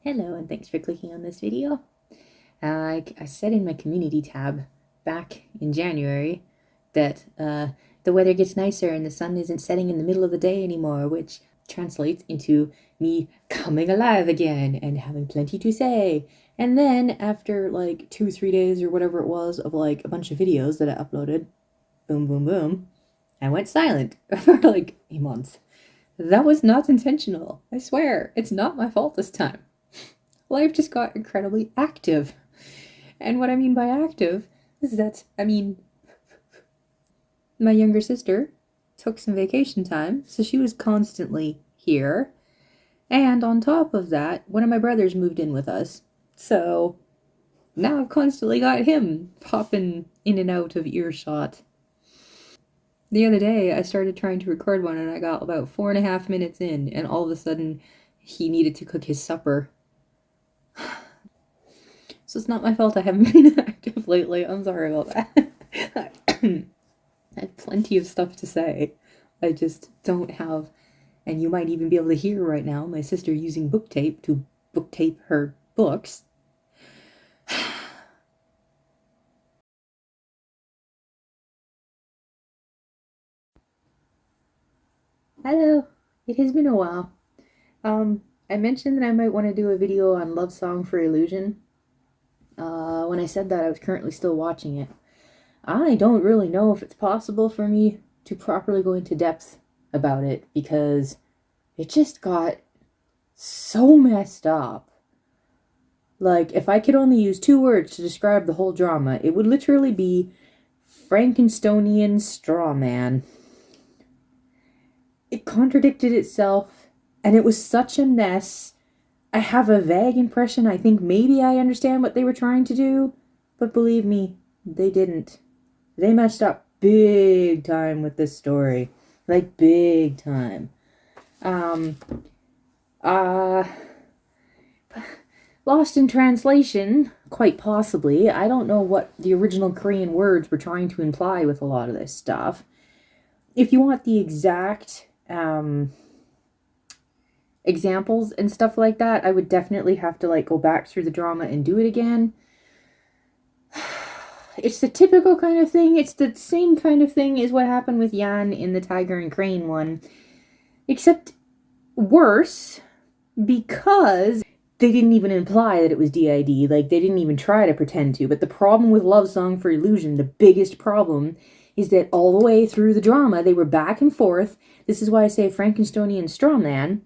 Hello, and thanks for clicking on this video. I said in my community tab back in January that the weather gets nicer and the sun isn't setting in the middle of the day anymore, which translates into me coming alive again and having plenty to say. And then after like 2-3 days or whatever it was of like a bunch of videos that I uploaded, boom, boom, boom, I went silent for like a month. That was not intentional. I swear, it's not my fault this time. Life just got incredibly active. And what I mean by active is that, my younger sister took some vacation time, so she was constantly here. And on top of that, one of my brothers moved in with us. So now I've constantly got him popping in and out of earshot. The other day, I started trying to record one and I got about 4.5 minutes in, and all of a sudden, he needed to cook his supper. So it's not my fault I haven't been active lately. I'm sorry about that. I have plenty of stuff to say. I just don't have, and you might even be able to hear right now, my sister using book tape to book tape her books. Hello. It has been a while. I mentioned that I might want to do a video on Love Song for Illusion. When I said that, I was currently still watching it. I don't really know if it's possible for me to properly go into depth about it because it just got so messed up. Like, if I could only use 2 words to describe the whole drama, it would literally be Frankenstonian Strawman. It contradicted itself, and it was such a mess. I have a vague impression I think maybe I understand what they were trying to do, but believe me, they didn't. They messed up big time with this story. Like, big time. Lost in translation, quite possibly. I don't know what the original Korean words were trying to imply with a lot of this stuff. If you want the exact, examples and stuff like that, I would definitely have to like go back through the drama and do it again. It's the typical kind of thing. It's the same kind of thing as what happened with Yan in the Tiger and Crane one, except worse, because they didn't even imply that it was d.i.d. Like, they didn't even try to pretend to. But the problem with Love Song for Illusion, the biggest problem, is that all the way through the drama, they were back and forth. This is why I say Frankenstonian Strawman.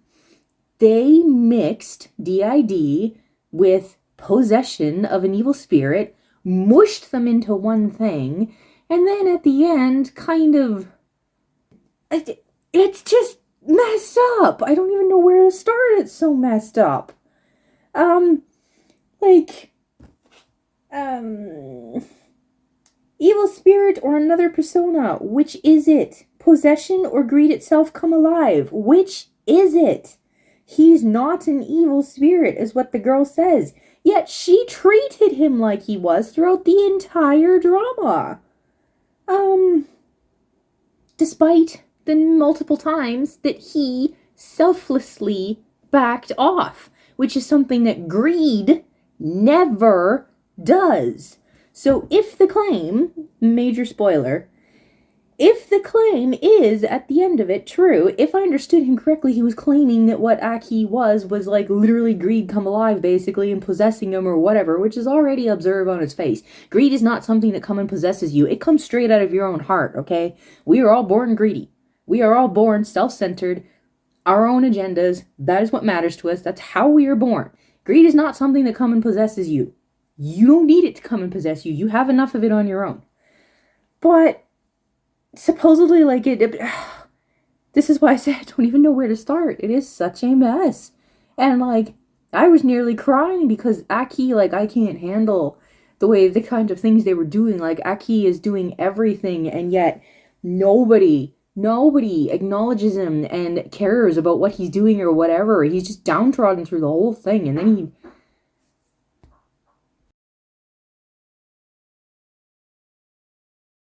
They mixed d.i.d. with possession of an evil spirit, mushed them into one thing, and then at the end, kind of... It's just messed up. I don't even know where to start. It's so messed up. Evil spirit or another persona. Which is it? Possession or greed itself come alive? Which is it? He's not an evil spirit, is what the girl says. Yet she treated him like he was throughout the entire drama. Despite the multiple times that he selflessly backed off, which is something that greed never does. So if the claim, major spoiler, if the claim is, at the end of it, true, if I understood him correctly, he was claiming that what Aki was like literally greed come alive, basically, and possessing him or whatever, which is already observed on his face. Greed is not something that comes and possesses you. It comes straight out of your own heart, okay? We are all born greedy. We are all born self-centered, our own agendas. That is what matters to us. That's how we are born. Greed is not something that comes and possesses you. You don't need it to come and possess you. You have enough of it on your own. But supposedly, like, this is why I say I don't even know where to start. It is such a mess. And, like, I was nearly crying because Aki, like, I can't handle the kind of things they were doing. Like, Aki is doing everything, and yet nobody acknowledges him and cares about what he's doing or whatever. He's just downtrodden through the whole thing, and then